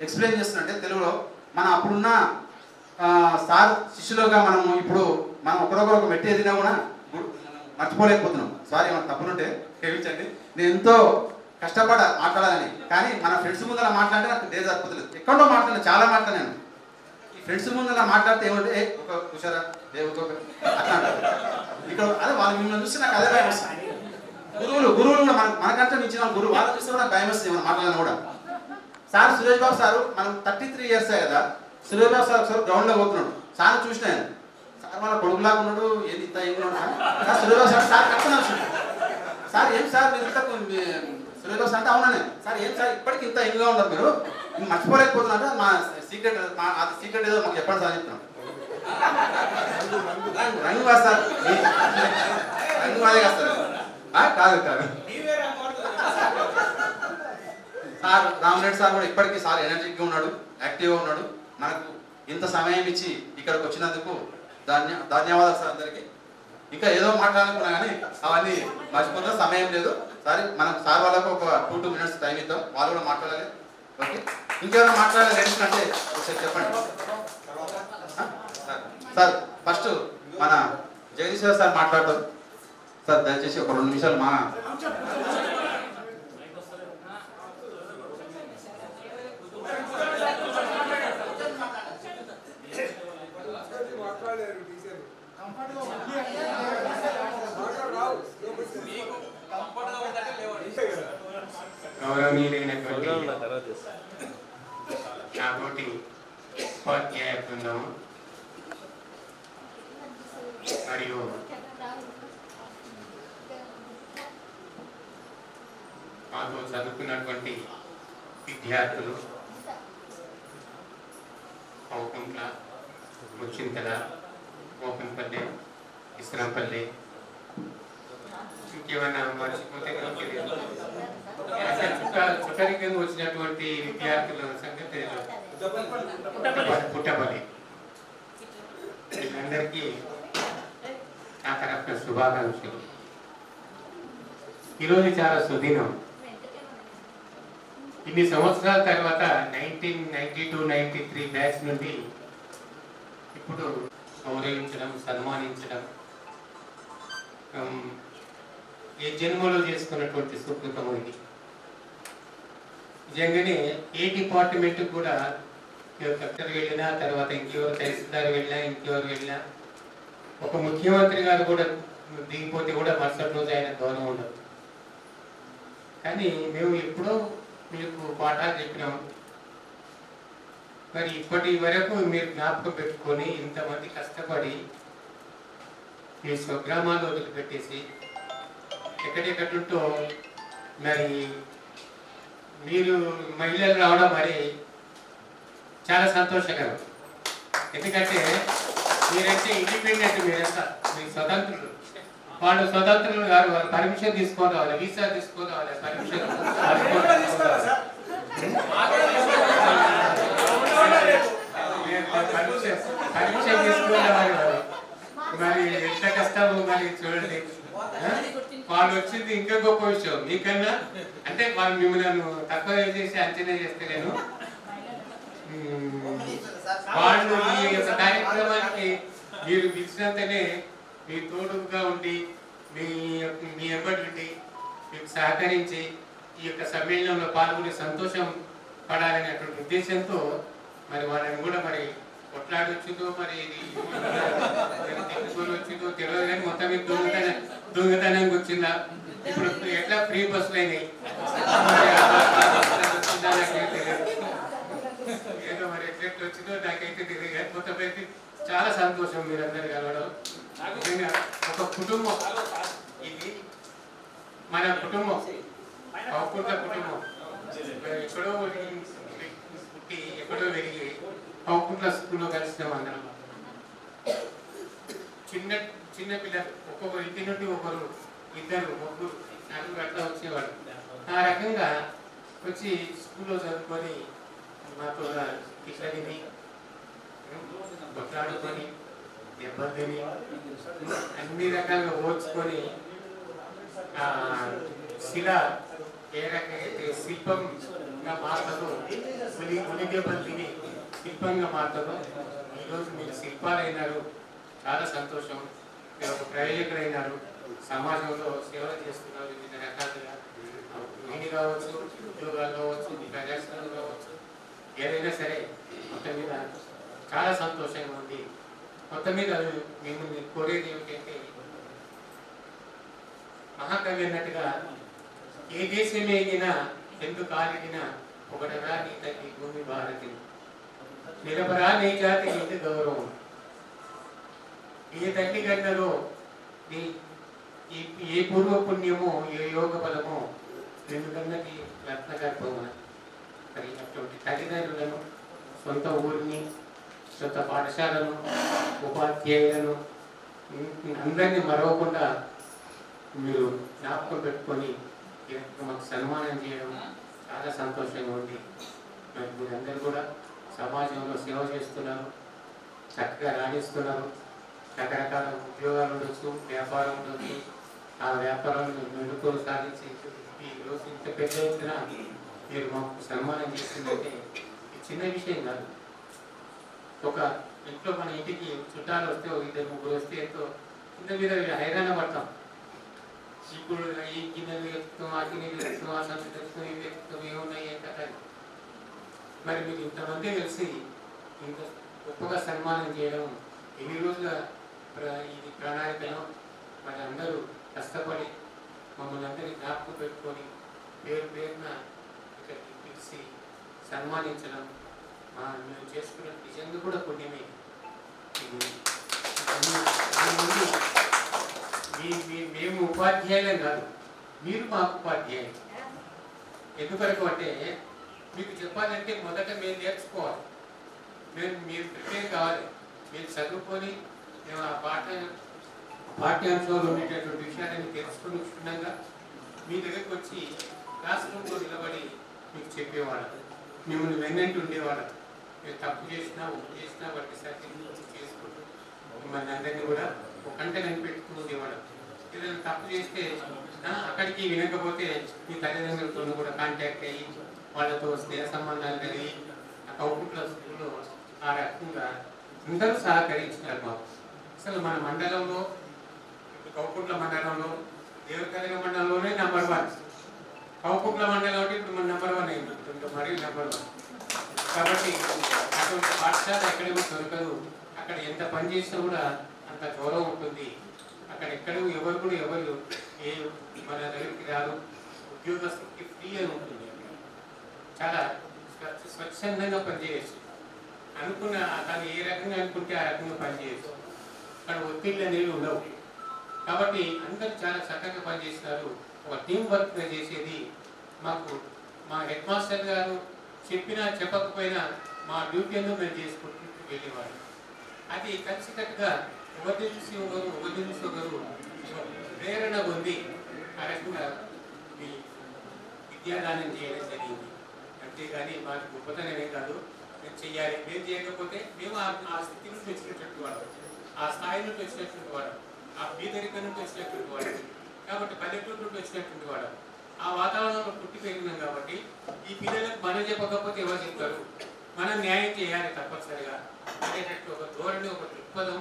ఎక్స్ప్లెయిన్ చేస్తున్నట్టే తెలుగులో మనం అప్పుడున్న సార్ శిష్యులుగా మనము ఇప్పుడు మనం ఒకరొకరు ఒక మెట్టి ఎదిగినా కూడా మర్చిపోలేకపోతున్నాం. సారీ ఏమైనా తప్పునుంటే క్షమించండి. నేను ఎంతో కష్టపడ మాట్లాడాలని, కానీ మన ఫ్రెండ్స్ ముందర మాట్లాడితే నాకు డే సరిపోతలేదు. ఎక్కడో మాట్లాడాను, చాలా మాట్లాడాను. ఈ ఫ్రెండ్స్ ముందర మాట్లాడితే ఏమంటే ఒక కుషారా దేవుతో అట్లా ఇక్కడ అదే వాళ్ళు మిమ్మల్ని చూస్తే నాకు అదే భయం వస్తుంది. గురువులు కూడా మనకంటే మించిన గురువు వాళ్ళని చూస్తే కూడా భయం వస్తుంది మనం మాట్లాడాలని కూడా. సార్ సురేష్ బాబు సారు మనం 33 years కదా. సురేష్ బాబు సార్ గ్రౌండ్లో పోతున్నాడు. సార్ చూసిన ఆయన సార్ మన కొడుకులాగా ఉన్నాడు, ఏది ఇంత ఏం ఉన్నాడు. సురేష్ బాబు సార్ కట్టుకుని వచ్చాడు. సార్ ఏం సార్ మీరు ఇంత సురేష్ బాబు సార్ అంటే అవుననే సార్ ఏం సార్ ఇప్పటికి ఇంత ఎంగా ఉన్నారు మీరు మర్చిపోలేకపోతున్నారు. మా సీక్రెట్ అది సీక్రెట్ ఏదో మాకు చెప్పండి సార్ చెప్తున్నాం. రంగు కాదు సార్, రంగు అదే కాదు కాదు సార్. రామరెడ్డి సార్ కూడా ఇప్పటికీ సార్ ఎనర్జెటిక్గా ఉన్నాడు, యాక్టివ్గా ఉన్నాడు. మనకు ఇంత సమయం ఇచ్చి ఇక్కడికి వచ్చినందుకు ధన్యవాదాలు సార్ అందరికీ. ఇంకా ఏదో మాట్లాడాలనుకున్నా కానీ అవన్నీ మర్చిపోతే సమయం లేదు. సరే మనకు సార్ వాళ్ళకు ఒక 2 minutes టైం ఇద్దాం, వాళ్ళు కూడా మాట్లాడాలి. ఓకే, ఇంకేమైనా మాట్లాడాలి ఏంటంటే ఒకసారి చెప్పండి సార్. ఫస్ట్ మన జగదీశ్వర సార్ మాట్లాడతారు సార్. దయచేసి ఒక 2 నిమిషాలు మా గౌరవనీయులైనటువంటి నాతోటి ఉపాధ్యాయ బృందం మరియు మాతో చదువుకున్నటువంటి విద్యార్థులు, పౌకుంట్ల, ముచ్చింతల, ఓపెన్పల్లి, ఇస్రంపల్లి, ఇంకేమైనా మర్చిపోతే చుట్టరికంగా వచ్చినటువంటి విద్యార్థుల సంగతి పుట్టపల్లి, వీళ్ళందరికీ నా తరఫున శుభాకాంక్షలు. ఈరోజు చాలా సుదినం. ఇన్ని సంవత్సరాల తర్వాత 1992-93 బ్యాచ్ నుండి ఇప్పుడు గౌరవించడం, సన్మానించడం ఏ జన్మలో చేసుకున్నటువంటి సుకృతం ఇది. నిజంగానే ఏ డిపార్ట్మెంట్ కూడా కలెక్టర్ వెళ్ళినా, తర్వాత ఇంకెవరు తహసీల్దార్ వెళ్ళినా, ఇంకెవరు వెళ్ళినా, ఒక ముఖ్యమంత్రి గారు కూడా దిగిపోతే కూడా మరుసటి రోజు ఆయన గౌరవం ఉండదు. కానీ మేము ఎప్పుడో మీకు పాఠాలు చెప్పినాము. మరి ఇప్పటి వరకు మీరు జ్ఞాపకం పెట్టుకొని ఇంతమంది కష్టపడి మీ స్వగ్రామాలు వదిలిపెట్టేసి ఎక్కడెక్కడుంటో మరి మీరు మహిళలు రావడం మరి చాలా సంతోషకరం. ఎందుకంటే మీరంటే ఇండిపెండెంట్, మీరంతా మీ స్వతంత్రులు. వాళ్ళు స్వతంత్రులు గారు, వాళ్ళు పర్మిషన్ తీసుకొని రావాలి, వీసా తీసుకొని రావాలి, పర్మిషన్ తీసుకొని రావాలి. మరి ఎంత కష్టమో మరి చూడండి. వాళ్ళు వచ్చింది ఇంకా గొప్ప విషయం మీకన్నా. అంటే వాళ్ళు మిమ్మల్ని తక్కువ చేసి అంచనా చేస్తలేను. వాళ్ళు ఈ యొక్క కార్యక్రమానికి మీరు పిలిచినంతనే మీ తోడుగా ఉండి మీ ఎంబడి ఉండి మీకు సహకరించి ఈ యొక్క సమ్మేళనంలో పాల్గొని సంతోషం పడాలనేటువంటి ఉద్దేశంతో మరి వాళ్ళని కూడా మరి కొట్లాడొచ్చిందో మరి తెచ్చుకొని వచ్చిందో తెలియదు. కానీ మొత్తం మీద దొంగతనానికి వచ్చిందా, ఇప్పుడు ఎట్లా ఫ్రీ బస్సులు అయినాయి ఏదో మరి ఎట్లెట్లు వచ్చిందో నాకైతే తెలియదు. కానీ మొత్తం అయితే చాలా సంతోషం మీరందరూ కలవడం. ఒక కుటుంబం, ఇది మన కుటుంబం, పౌకుంట కుటుంబం. ఎక్కడో పుట్టి ఎక్కడో పెరిగి పౌకుంట్ల స్కూల్లో కలిసినాం అందరం. చిన్న పిల్లలు ఒక్కొక్క ఇంటి నుండి ఒకరు, ఇద్దరు, ముగ్గురు, నలుగురు అట్లా వచ్చేవాడు. ఆ రకంగా వచ్చి స్కూల్లో చదువుకొని మాతో ఇట్లా తిని కొట్లాడుకొని దెబ్బలు తిని అన్ని రకాలుగా ఓర్చుకొని శిల ఏ రకంగా శిల్పంగా మారుతుందో, ఉలి దెబ్బలు తిని శిల్పంగా మారుతుందో ఈరోజు మీరు శిల్పాలైనారు. చాలా సంతోషం. మీరు ఒక ప్రయోజకులైనారు, సమాజంలో సేవ చేస్తున్నారు. వివిధ రకాలుగా వీడి కావచ్చు, ఉద్యోగాలు కావచ్చు, ప్రజాస్వామ్యం కావచ్చు, ఏదైనా సరే మొత్తం మీద చాలా సంతోషంగా ఉంది. మొత్తం మీద మిమ్మల్ని కోరేది ఏమిటంటే, మహాకవి అన్నట్టుగా ఏ దేశం ఎగినా ఎందుకు కాలిగినా ఒకటరా నీ తల్లి భూమి భారతి, నిలబరా నీ జాతి నీకు గౌరవం. ఏ తల్లి గన్నలో ఏ పూర్వ పుణ్యమో, ఏ యోగ బలమో ఎందుకన్నది రత్నగర్భమా. మరి అటువంటి తల్లిదండ్రులను, సొంత ఊరిని, సొంత పాఠశాలను, ఉపాధ్యాయులను అందరినీ మరవకుండా మీరు జ్ఞాపకం పెట్టుకొని మాకు సన్మానం చేయడం చాలా సంతోషంగా ఉంది. మరి మీరందరూ కూడా సమాజంలో సేవ చేస్తున్నారు, చక్కగా రాణిస్తున్నారు. రకరకాల ఉద్యోగాలు ఉండొచ్చు, వ్యాపారం ఉండొచ్చు. ఆ వ్యాపారాలను మెరుగులు సాధించి ఈరోజు ఇంత పెద్ద ఎత్తున మీరు మాకు సన్మానం చేస్తుందంటే చిన్న విషయం కాదు. ఒక ఇంట్లో మన ఇంటికి చుట్టాలు వస్తే, ఇద్దరు ముగ్గురు వస్తే ఎంతో కింద మీద హైరాణ పడతాం. ఇప్పుడు ఈ గిన్నెలు ఎత్తుతాం, ఆ గిన్నెలు ఎత్తుతాం, ఆ సంతలు ఎత్తుతాం, ఇవి ఎత్తుతాం, ఏమున్నాయి కదా. మరి మీరు ఇంతమంది కలిసి ఇంత గొప్పగా సన్మానం చేయడం, ఎన్ని రోజుల ఇది ప్రణాళికలో మరి అందరూ కష్టపడి మమ్మల్ని అందరినీ జ్ఞాపకం పెట్టుకొని పేరు పేరున ఇక్కడికి పిలిచి సన్మానించడం మేము చేసుకున్న నిజంగా కూడా పుణ్యమే. మేము ఉపాధ్యాయులం కాదు, మీరు మాకు ఉపాధ్యాయులు. ఎందుకొరకు అంటే మీకు చెప్పాలంటే మొదట మేము నేర్చుకోవాలి, మీరు ప్రిపేర్ కావాలి. మీరు చదువుకొని మేము ఆ పాఠ్యాంశంలో ఉండేటటువంటి విషయాన్ని తెలుసుకొని క్షుణ్ణంగా మీ దగ్గరికి వచ్చి క్లాస్ రూమ్లో నిలబడి మీకు చెప్పేవాళ్ళం, మిమ్మల్ని వెన్నంటి ఉండేవాళ్ళం. మీరు తప్పు చేసినా, ఒప్పు చేసినా వాటి సర్టిఫికేట్ చేసుకుంటూ మిమ్మల్ని అందరినీ కూడా ఒక గంట కనిపెట్టుకుని ఉండేవాళ్ళం. ఏదైనా తప్పు చేస్తే అక్కడికి వినకపోతే మీ తల్లిదండ్రులతో కూడా కాంటాక్ట్ అయ్యి వాళ్ళతో స్నేహ సంబంధాలు కలిగి ఆ కౌకుట్ల స్కూల్లో ఆ రకంగా అందరూ సహకరించినారు మాకు. అసలు మన మండలంలో, కౌకుట్ల మండలంలో, దేవకలిగ మండలంలోనే నంబర్ 1. కౌకుట్ల మండలం అంటే ఇప్పుడు మన నంబర్ 1 అయింది. మరియు నెంబర్ 1. కాబట్టి అటువంటి పాఠశాల ఎక్కడేమో దొరకదు. అక్కడ ఎంత పని చేసినా కూడా అంత గౌరవం ఉంటుంది. అక్కడ ఎక్కడ ఎవరు కూడా ఎవరు ఏ మన దగ్గరికి రాదు. ఉద్యోగస్తుకి ఫ్రీ అని ఉంటుంది. చాలా స్వచ్ఛందంగా పనిచేయచ్చు. అనుకున్న తను ఏ రకంగా అనుకుంటే ఆ రకంగా పనిచేయచ్చు. అక్కడ ఒత్తిళ్ళు అనేవి ఉండవు. కాబట్టి అందరూ చాలా చక్కగా పనిచేస్తారు. ఒక టీం వర్క్గా చేసేది మాకు మా హెడ్ మాస్టర్ గారు చెప్పినా చెప్పకపోయినా మా డ్యూటీ ఏదో మేము చేసుకుంటూ వెళ్ళేవాడు. అది కలిసికట్టుగా ఒకరి నుంచి ఒకరు ప్రేరణ పొంది ఆ రకంగా విద్యాదానం చేయడం జరిగింది. అంతేగాని మాకు గొప్పతనమే కాదు, మేము చెయ్యాలి. మేము చేయకపోతే మేము ఆ స్థితి నుంచి వచ్చినటువంటి వాడు, ఆ స్థాయి నుండి వచ్చినటువంటి వాడు, ఆ బీదరిక నుండి వచ్చినటువంటి వాడు, కాబట్టి పల్లెటూరు నుండి వచ్చినటువంటి వాడు, ఆ వాతావరణంలో పుట్టి పెరిగినాం. కాబట్టి ఈ పిల్లలకు మనం చెప్పకపోతే ఎవరు చెప్తారు? మనం న్యాయం చేయాలి తప్పనిసరిగా అనేటట్టు ఒక ధోరణి, ఒక దృక్పథం.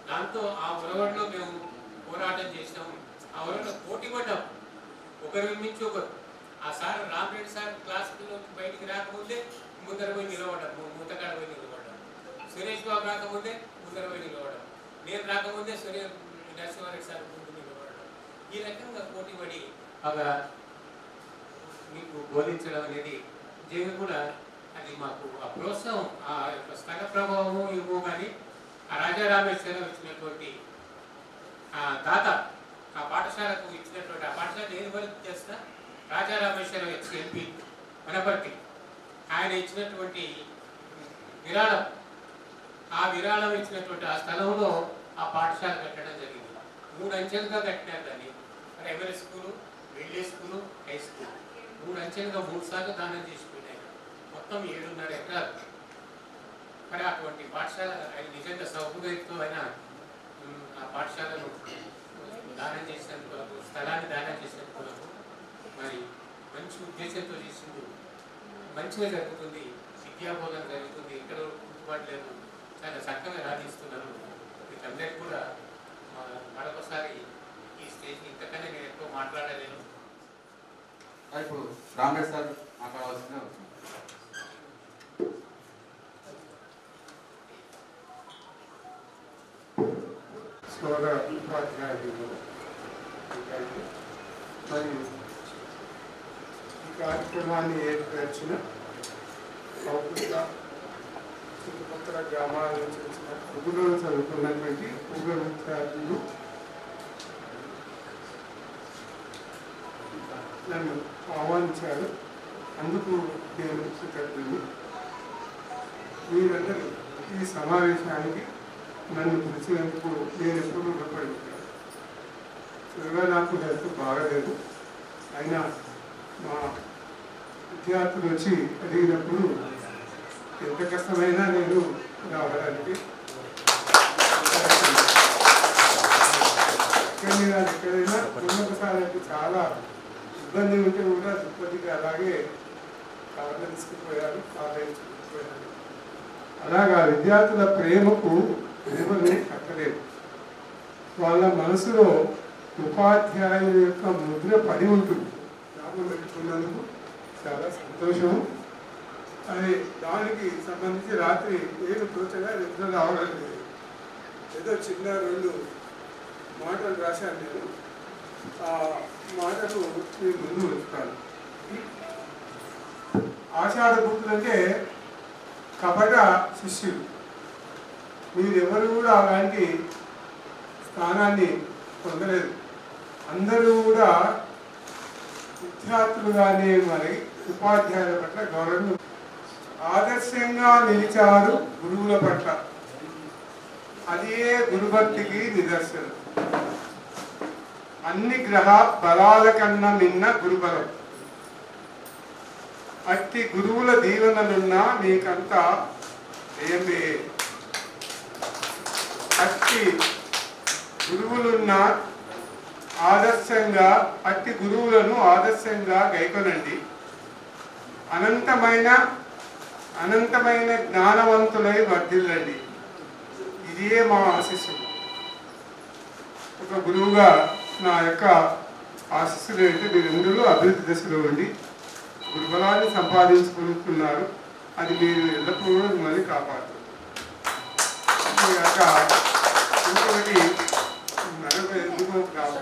దాంతో ఆ ఒరవడిలో మేము పోరాటం చేసినాము. ఆ ఒరవడిలో పోటీ పడ్డాం, ఒకరి మించి ఒకరు. ఆ సార్ రామరెడ్డి సార్ క్లాసులో బయటికి రాకముందే ముందర పోయి నిలబడ్డాం, మూతకాడ పోయి నిలబడ్డాం. సురేష్ బాబు రాకముందే ముందర పోయి నిలబడ్డాం. నేను రాకముందే నరసింహారెడ్డి సార్ ముందు నిలబడ్డాం. ఈ రకంగా పోటీ పడి ఒక మీకు బోధించడం అనేది నిజంగా కూడా అది మాకు ఆ ప్రోత్సాహం, ఆ యొక్క స్థల ప్రభావము ఏమో. కానీ ఆ రాజారామేశ్వరం ఇచ్చినటువంటి ఆ దాత, ఆ పాఠశాలకు ఇచ్చినటువంటి, ఆ పాఠశాల నేను వర్క్ చేస్తా రాజారామేశ్వరం ఎంపీ వనపర్తి, ఆయన ఇచ్చినటువంటి విరాళం, ఆ విరాళం ఇచ్చినటువంటి ఆ స్థలంలో ఆ పాఠశాల కట్టడం జరిగింది. 3 అంచెలుగా కట్టినారు దాన్ని. Primary school, middle school, high school 3 అంచెలుగా 3 సార్లు దానం చేసిపోయినాయి. మొత్తం 7.5 ఎకరాలు. మరి అటువంటి పాఠశాల ఆయన నిజంగా సౌకర్యంతో ఆయన ఆ పాఠశాలను దానం చేసినందుకు, స్థలాన్ని దానం చేసినందుకు మరి మంచి ఉద్దేశంతో చేసింది. మంచిగా జరుగుతుంది, విద్యాబోధన జరుగుతుంది, ఎక్కడ గుర్తుబాటు లేదు, చాలా చక్కగా రాణిస్తున్నారు. వీటందరికీ కూడా మరొకసారి ఈ స్టేజ్ ఇంతకన్నా నేను ఎక్కువ మాట్లాడలేను. ఇప్పుడు రామరెడ్డి సార్ మాట్లాడవలసిన సోదర ఉపాధ్యాయులు మరియు ఈ కార్యక్రమాన్ని ఏర్పరిచిన పౌరుల చుట్టుపక్కల గ్రామాల నుంచి వచ్చిన ఉగులో చదువుకున్నటువంటి ఉగుల విద్యార్థులు నన్ను ఆహ్వానించారు. అందుకు నేను కృతజ్ఞుడిని. మీరందరూ ఈ సమావేశానికి నన్ను పిలిచినందుకు నేను ఎప్పుడు రుణపడి ఉంటాను. త్వరగా నాకు హెల్త్ బాగలేదు, అయినా మా విద్యార్థులు వచ్చి అడిగినప్పుడు ఎంత కష్టమైనా నేను రావడానికి ఎక్కడైనా ఉన్నతసారి చాలా ఇబ్బంది ఉంటే కూడా తిరుపతికి అలాగే కాళ్ళ తీసుకుపోయారు, తీసుకుపోయారు. అలాగా విద్యార్థుల ప్రేమను కట్టలేదు. వాళ్ళ మనసులో ఉపాధ్యాయుల యొక్క ముద్ర పడి ఉంటుంది. జ్ఞాపకం పెట్టుకున్నందుకు చాలా సంతోషం. అది దానికి సంబంధించి రాత్రి నేను తోచగా నిద్ర రావడం లేదు. ఏదో చిన్న 2 మాటలు రాశాను నేను. ఆ మాటలు నేను ముందు ఉంచుతాను. ఆషాఢ గుర్తులు అంటే కపట శిష్యులు. మీరెవరు కూడా అలాంటి స్థానాన్ని పొందలేదు. అందరూ కూడా విద్యార్థులుగానే మరి ఉపాధ్యాయుల పట్ల గౌరవం, ఆదర్శంగా నిలిచారు గురువుల పట్ల. అదే గురుభక్తికి నిదర్శనం. అన్ని గ్రహ బలాల కన్నా నిన్న గురుబలం. అట్టి గురువుల దీవెనలున్నా మీకంతా ఏమే. అట్టి గురువులున్న ఆదర్శంగా, అట్టి గురువులను ఆదర్శంగా గైకొనండి. అనంతమైన జ్ఞానవంతులై వర్ధిల్లండి. ఇదే మా ఆశీస్సులు. ఒక గురువుగా నా యొక్క ఆశీస్సులు ఏంటి, మీరందరూ అభివృద్ధి దశలో ఉండి గురుబలాన్ని సంపాదించుకుంటున్నారు. అది మీరు ఎల్లప్పుడూ మిమ్మల్ని కాపాడుతుంది. ఇంకొకటి మరొక ఎందుకో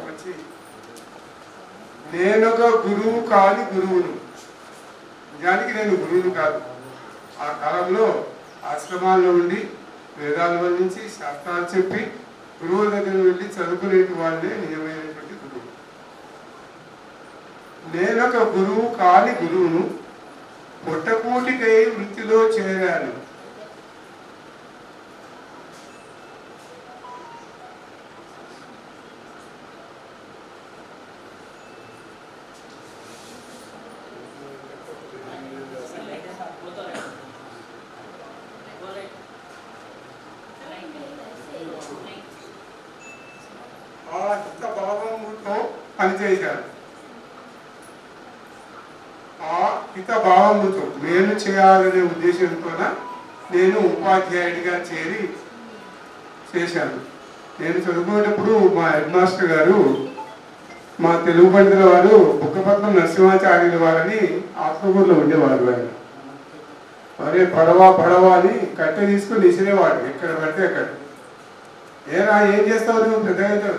వచ్చి, నేనొక గురువు కాని గురువును. నిజానికి నేను గురువును కాదు. ఆ కాలంలో ఆశ్రమాల్లో ఉండి వేదాలు వర్ణించి శాస్త్రాలు చెప్పి గురువుల దగ్గర వెళ్ళి చదువుకునే వాళ్ళే నిజమైనటువంటి గురువు. నేనొక గురువు కాని గురువును, పొట్టకూటికై వృత్తిలో చేరాను. ఆ హితభావముతో పనిచేశాను. ఆ హితభావముతో మేలు చేయాలనే ఉద్దేశంతోన నేను ఉపాధ్యాయుడిగా చేశాను. నేను చదువుకునేటప్పుడు మా హెడ్ మాస్టర్ గారు, మా తెలుగు పండితుల వారు బుక్కపట్నం నరసింహాచార్యుల వారని ఆత్మకూరులో ఉండేవారు. ఆయన మరే పడవ అని కట్టె తీసుకుని విసిరేవాడు ఎక్కడ పడితే అక్కడ. ఏరా ఏం చేస్తావు నువ్వు పెద్దగా?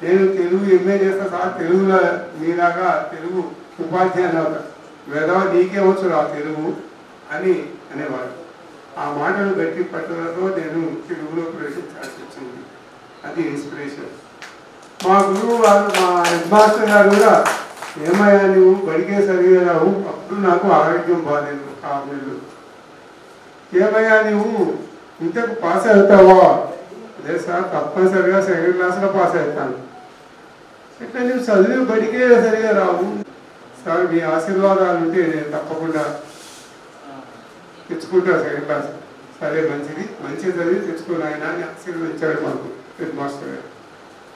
నేను తెలుగు ఎంఏ చేస్తా సార్, తెలుగులో మీలాగా తెలుగు ఉపాధ్యాయుని అవుతా, వేదవ నీకే వచ్చు రా తెలుగు అని అనేవాడు. ఆ మాటలు గట్టి పట్టుదలతో నేను తెలుగులో ప్రవేశించాల్సి వచ్చింది. అది ఇన్స్పిరేషన్. మా గురువు గారు, మా హెడ్ మాస్టర్ గారు కూడా, ఏమయ్యా నువ్వు బడికే సరిగా రావు, అప్పుడు నాకు ఆరోగ్యం బాగాలేదు 6 నెలలు. ఏమయ్యా నువ్వు ఇంతకు పాస్ అవుతావా? లేదు సార్, తప్పనిసరిగా 2nd క్లాస్లో పాస్ అవుతాను. ఇట్లా నువ్వు చదివి బడికే సరిగా రావు సార్, మీ ఆశీర్వాదాలు ఉంటే నేను తప్పకుండా తెచ్చుకుంటా 2nd క్లాస్. సరే మంచి చదివి తెచ్చుకుని ఆయన అని ఆశీర్వదించాడు మాకు హెడ్ మాస్టర్ గారు.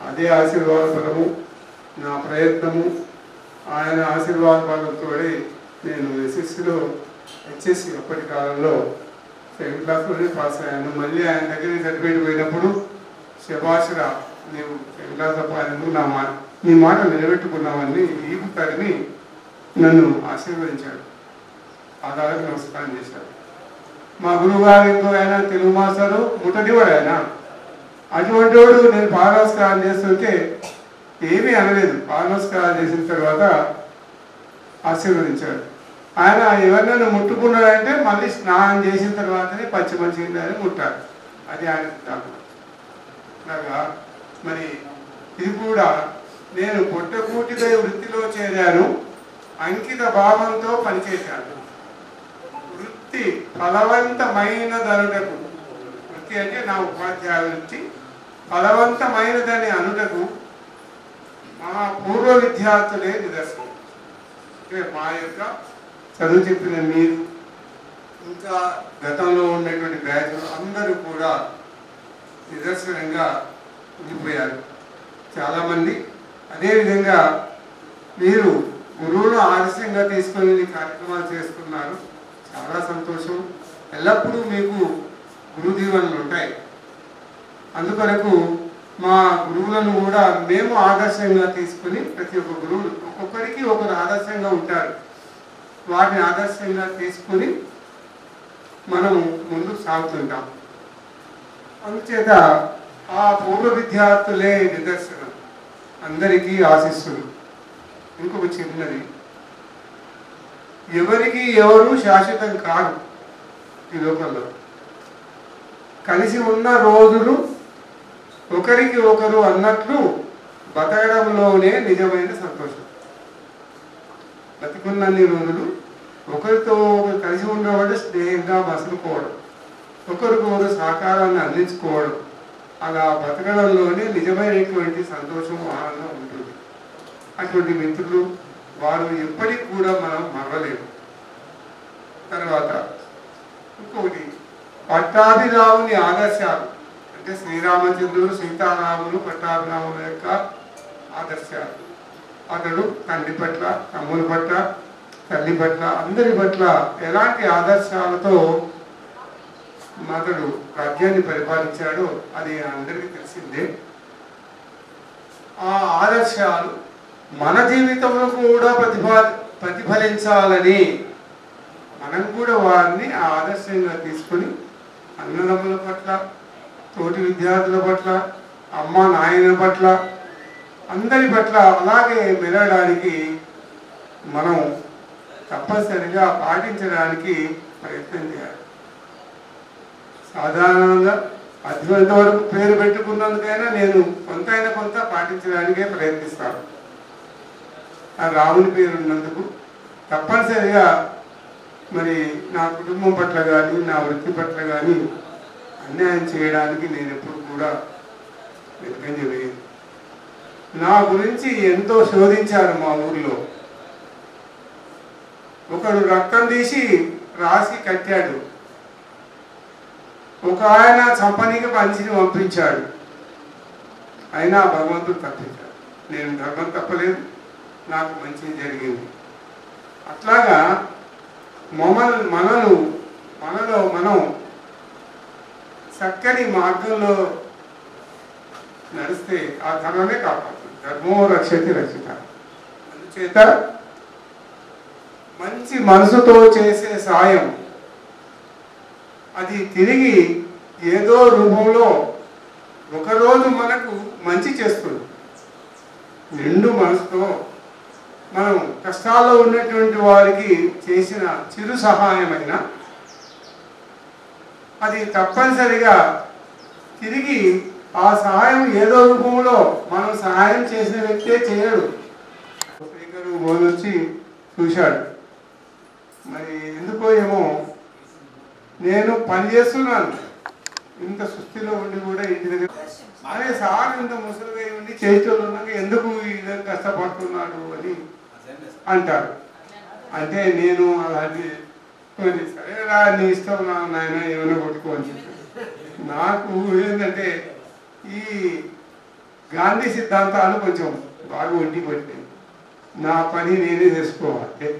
అదే ఆశీర్వాద ఫలము, నా ప్రయత్నము, ఆయన ఆశీర్వాద ఫలంతో నేను ఎస్ఎస్సిలో హెచ్ఎస్సి అప్పటి కాలంలో 2nd క్లాస్లోనే పాస్ అయ్యాను. మళ్ళీ ఆయన దగ్గర సర్టిఫికేట్ పోయినప్పుడు, శభాషరా నీవు 2nd క్లాస్ తప్ప నీ మాట నిలబెట్టుకున్నామని ఈపు తరిమి నన్ను ఆశీర్వదించాడు. ఆధారం నమస్కారం చేశాడు. మా గురువు గారు ఇంకో ఆయన తెలుగు మాస్టరు ముట్టడివాడు ఆయన. అటువంటి వాడు నేను పాదనమస్కారం చేస్తుంటే ఏమీ అనలేదు. పాదనమస్కారం చేసిన తర్వాత ఆశీర్వదించాడు. ఆయన ఎవరినైనా ముట్టుకున్నాడంటే మళ్ళీ స్నానం చేసిన తర్వాతనే పచ్చి ముట్టాడు. అది ఆయన అలాగా. మరి ఇది కూడా నేను పొట్టకూటికై వృత్తిలో చేరాను, అంకిత భావంతో పనిచేశాను. వృత్తి ఫలవంతమైనదనుటకు, వృత్తి అంటే నా ఉపాధ్యాయ వృత్తి, ఫలవంతమైనదని అనుటకు మా పూర్వ విద్యార్థులే నిదర్శనం. అంటే మా యొక్క చదువు చెప్పిన మీరు, ఇంకా గతంలో ఉన్నటువంటి బ్యాచ్లు అందరూ కూడా నిదర్శనంగా ఉండిపోయారు చాలామంది. అదేవిధంగా మీరు గురువును ఆదర్శంగా తీసుకొని కార్యక్రమాలు చేస్తున్నారు, చాలా సంతోషం. ఎల్లప్పుడూ మీకు గురు దీవెనలు ఉంటాయి. అందుకొరకు మా గురువులను కూడా మేము ఆదర్శంగా తీసుకుని, ప్రతి ఒక్క గురువులు ఒక్కొక్కరికి ఒకరు ఆదర్శంగా ఉంటారు, వారిని ఆదర్శంగా తీసుకుని మనము ముందుకు సాగుతుంటాం. అందుచేత ఆ పూర్వ విద్యార్థులే నిదర్శనం, అందరికీ ఆశిస్సులు. ఇంకొక చిన్నది, ఎవరికి ఎవరు శాశ్వతం కాదు ఈ లోకంలో. కలిసి ఉన్న రోజులు ఒకరికి ఒకరు అన్నట్లు బతకడంలోనే నిజమైన సంతోషం. బతికున్నన్ని రోజులు ఒకరితో ఒకరు కలిసి ఉండేవాడు స్నేహంగా మసులుకోవడం, ఒకరికొకరు సహకారాన్ని అందించుకోవడం, అలా బతకడంలోనే నిజమైనటువంటి సంతోషం, ఆనందం ఉంటుంది. అటువంటి మిత్రులు వారు ఎప్పటికి కూడా మనం మరవలేము. తర్వాత ఇంకొకటి, పట్టాభిరాముని ఆదర్శాలు అంటే శ్రీరామచంద్రుడు, సీతారాములు, పట్టాభిరాముల యొక్క ఆదర్శాలు. అతడు తండ్రి పట్ల, తమ్ముల పట్ల, తల్లి పట్ల, అందరి పట్ల ఎలాంటి ఆదర్శాలతో అతడు రాజ్యాన్ని పరిపాలించాడో అది అందరికీ తెలిసిందే. ఆ ఆదర్శాలు మన జీవితంలో కూడా ప్రతిఫలించాలని మనం కూడా వారిని ఆదర్శంగా తీసుకొని అన్నదమ్ముల పట్ల, తోటి విద్యార్థుల పట్ల, అమ్మ నాయన పట్ల, అందరి పట్ల అలాగే మెలగడానికి మనం తప్పనిసరిగా పాటించడానికి ప్రయత్నం చేయాలి. సాధారణంగా అద్భుత వరకు పేరు పెట్టుకున్నందుకైనా నేను కొంత పాటించడానికే ప్రయత్నిస్తాను. ఆ రాముని పేరు ఉన్నందుకు తప్పనిసరిగా మరి నా కుటుంబం పట్ల కానీ, నా వృత్తి పట్ల కానీ అన్యాయం చేయడానికి నేను ఎప్పుడు కూడా వెనుకంజ వేయను. నా గురించి ఎంతో శోధించారు మా ఊర్లో. ఒకడు రక్తం తీసి రాసి కట్టాడు, ఒక ఆయన చంపనీకి పంచిని పంపించాడు, అయినా భగవంతుడు తప్పించాడు. నేను ధర్మం తప్పలేదు, నాకు మంచి జరిగింది. అట్లాగా మనలో మనం చక్కని మార్గంలో నడిస్తే ఆ ధర్మమే కాపాడుతుంది. ధర్మో రక్షతి రక్షిత. అందుచేత మంచి మనసుతో చేసే సాయం అది తిరిగి ఏదో రూపంలో ఒకరోజు మనకు మంచి చేస్తుంది. నిండు మనసుతో మనం కష్టాల్లో ఉన్నటువంటి వారికి చేసిన చిరు సహాయమైన అది తప్పనిసరిగా తిరిగి ఆ సహాయం ఏదో రూపంలో మనం సహాయం చేసిన వ్యక్తే చేయడు. స్పీకరు వచ్చి చూశాడు. మరి ఎందుకో ఏమో నేను పని చేస్తున్నాను, ఇంత సుస్థిలో ఉండి కూడా ఇంటి దగ్గర అనే సార్ ఇంత ముసలిగా ఉండి చేతులు ఉన్నాక ఎందుకు ఈ విధంగా కష్టపడుతున్నాడు అని అంటారు. అంటే నేను అలాంటి సరేరా నీ ఇష్టం నాయన ఏమైనా కొట్టుకోని చెప్పి నాకు ఏంటంటే ఈ గాంధీ సిద్ధాంతాలు కొంచెం బాగా ఒంటి పట్టినాయి. నా పని నేనే చేసుకోవాలి,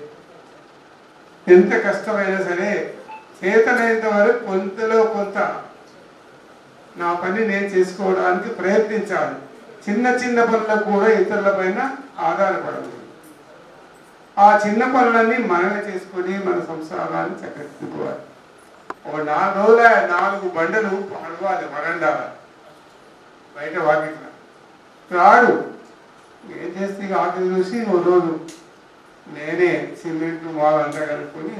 ఎంత కష్టమైనా సరే చేతనైనంత వరకు కొంతలో కొంత నా పని నేను చేసుకోవడానికి ప్రయత్నించాలి. చిన్న చిన్న పనులకు కూడా ఇతరుల పైన ఆధారపడదు. ఆ చిన్న పనులన్నీ మనమే చేసుకొని మన సంసారాన్ని చక్కదిద్దుకోవాలి. ఒక 4 రోజుల 4 బండలు అడవాలి వరండా బయట వాకిట్ల రాడు. ఏం చేస్తే ఆకలి చూసి ఓ రోజు నేనే సిమెంట్ మాలంతా కలుపుకొని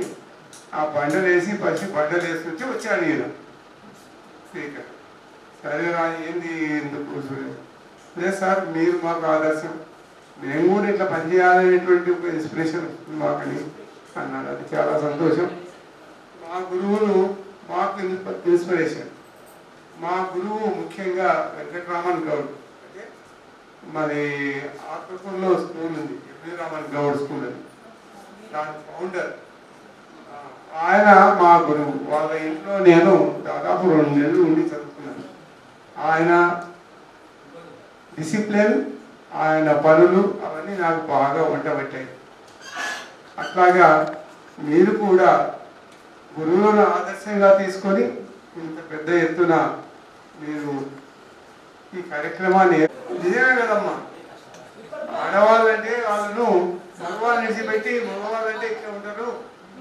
ఆ బండలు వేసి బండలు వేస్తుంటే వచ్చాడు ఈయన స్పీకర్. సరేరా ఏంది ఎందుకు? లేదు సార్ మీరు మాకు ఆదర్శం, మేము కూడా ఇట్లా పనిచేయాలనేటువంటి ఒక ఇన్స్పిరేషన్ వస్తుంది మాకని అన్నాడు. అది చాలా సంతోషం. మా గురువులు మాకు ఇన్స్పిరేషన్. మా గురువు ముఖ్యంగా వెంకటరామన్ గౌడ్, అంటే మరి ఆత్మకూరులో స్కూల్ ఉంది, ఎన్వి రామన్ గౌడ్ స్కూల్ అని, దాని ఫౌండర్ ఆయన మా గురువు. వాళ్ళ ఇంట్లో నేను దాదాపు 2 నెలలు ఉండి చదువుకున్నాను. ఆయన డిసిప్లిన్, ఆయన పనులు అవన్నీ నాకు బాగా వంటబట్టాయి. అట్లాగా మీరు కూడా గురువులను ఆదర్శంగా తీసుకొని ఇంత పెద్ద ఎత్తున మీరు ఈ కార్యక్రమాన్ని నిజమే కదమ్మా. ఆడవాళ్ళంటే వాళ్ళను మగవాళ్ళని విడిచిపెట్టి మగవాళ్ళంటే ఇక్కడ ఉంటారు,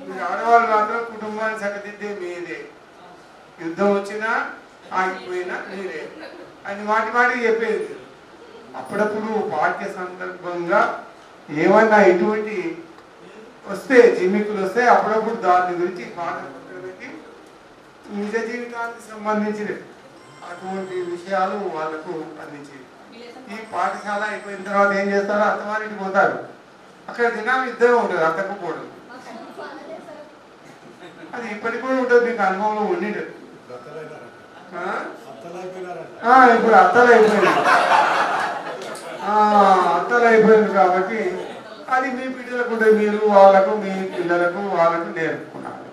మీరు ఆడవాళ్ళు మాత్రం కుటుంబాన్ని చక్కదిద్దే మీరే, యుద్ధం వచ్చినా ఆగిపోయినా మీరే అని మాటి చెప్పేది. అప్పుడప్పుడు పాఠ్య సందర్భంగా ఏమన్నా ఇటువంటి వస్తే జిమ్మికులు వస్తే అప్పుడప్పుడు దాని గురించి పాఠ పెట్టి నిజ జీవితానికి సంబంధించిన అటువంటి విషయాలు వాళ్ళకు అందించేది. ఈ పాఠశాల అయిపోయిన తర్వాత ఏం చేస్తారో అత్తవారింటికి పోతారు, అక్కడ దినం ఇద్దరు ఉంటుంది, అత్తకు కూడా. అది ఇప్పటికి కూడా ఉంటుంది, మీకు అనుభవంలో ఉండేటట్టు. ఇప్పుడు అత్తలు అయిపోయింది కాబట్టి అది మీ బిడ్డలకు ఉంటుంది, మీరు వాళ్ళకు మీ పిల్లలకు వాళ్ళకు నేర్పుకున్నారు.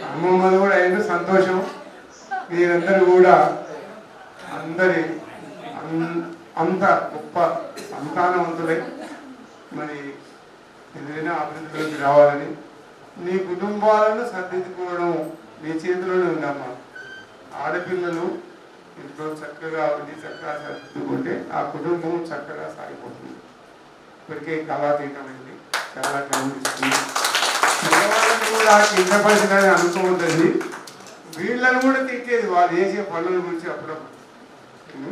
అమ్మమ్మలు కూడా అయిన సంతోషం. మీరందరూ కూడా అంత గొప్ప సంతానవంతులై మరి ఏదైనా అభివృద్ధిలోకి రావాలని, నీ కుటుంబాలను సర్దిద్దుకోవడం మీ చేతిలోనే ఉందమ్మా. ఆడపిల్లలు ఇంట్లో చక్కగా ఉండి చక్కగా సర్దుకుంటే ఆ కుటుంబం చక్కగా సాగిపోతుంది. ఇప్పటికే కళాతీతమైంది, చాలా కనిపిస్తుంది. పిల్లవాళ్ళని కూడా కింద పడినది అనుకోవద్దండి, వీళ్ళని కూడా తిట్టేది వాళ్ళు చేసే పనుల గురించి అప్పుడప్పుడు.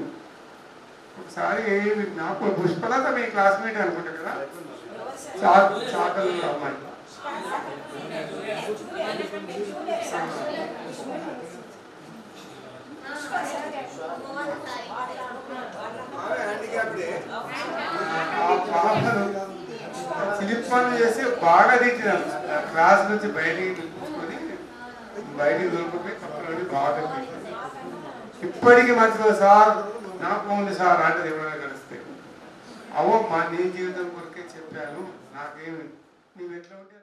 ఒకసారి నాకు పుష్పలత మీ క్లాస్మేట్ అనుకుంటా కదా, చాకలు అమ్మాయి, చిలిప్ పనులు చేసి బాగా తిట్టినాను. క్లాస్ నుంచి బయటికి పిలుచుకొని బయటికి దొరికిపోయి పక్కన బాగా తిట్టాను. ఇప్పటికీ మంచిగా సార్ నాకు ఉంది సార్ అంటే ఎవరైనా కలిస్తే, అవో మా నీ జీవితం కొరకే చెప్పాను, నాకేమి నువ్వు ఎట్లా ఉంటే